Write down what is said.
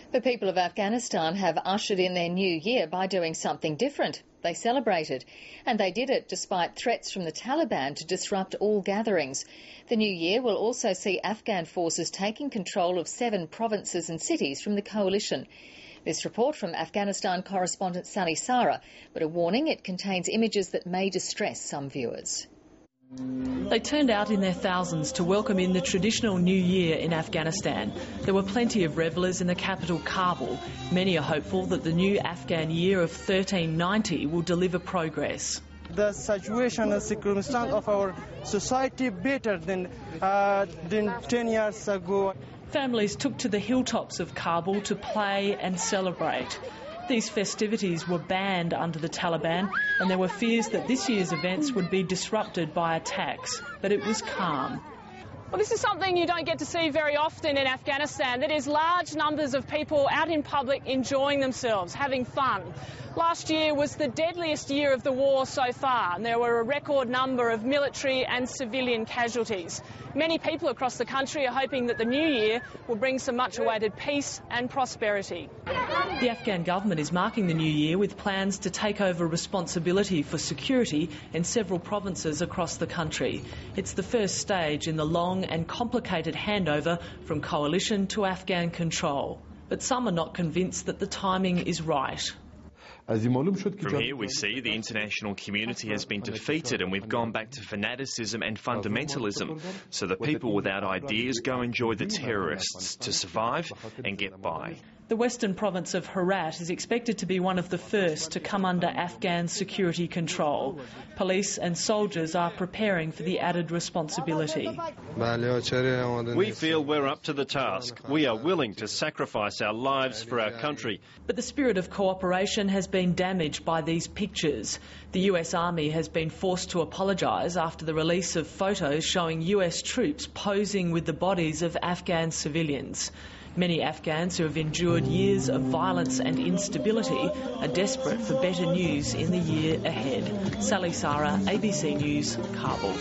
The people of Afghanistan have ushered in their new year by doing something different. They celebrated, and they did it despite threats from the Taliban to disrupt all gatherings. The new year will also see Afghan forces taking control of 7 provinces and cities from the coalition. This report from Afghanistan correspondent Sally Sara, but a warning, it contains images that may distress some viewers. They turned out in their thousands to welcome in the traditional New Year in Afghanistan. There were plenty of revellers in the capital, Kabul. Many are hopeful that the new Afghan year of 1390 will deliver progress. The situation and circumstance of our society better than 10 years ago. Families took to the hilltops of Kabul to play and celebrate. These festivities were banned under the Taliban, and there were fears that this year's events would be disrupted by attacks, but it was calm. Well, this is something you don't get to see very often in Afghanistan. That is large numbers of people out in public enjoying themselves, having fun. Last year was the deadliest year of the war so far, and there were a record number of military and civilian casualties. Many people across the country are hoping that the new year will bring some much-awaited peace and prosperity. The Afghan government is marking the new year with plans to take over responsibility for security in several provinces across the country. It's the first stage in the long and complicated handover from coalition to Afghan control. But some are not convinced that the timing is right. From here we see the international community has been defeated and we've gone back to fanaticism and fundamentalism. So the people without ideas go enjoy the terrorists to survive and get by. The western province of Herat is expected to be one of the first to come under Afghan security control. Police and soldiers are preparing for the added responsibility. We feel we're up to the task. We are willing to sacrifice our lives for our country. But the spirit of cooperation has been damaged by these pictures. The US Army has been forced to apologise after the release of photos showing US troops posing with the bodies of Afghan civilians. Many Afghans who have endured years of violence and instability are desperate for better news in the year ahead. Sally Sara, ABC News, Kabul.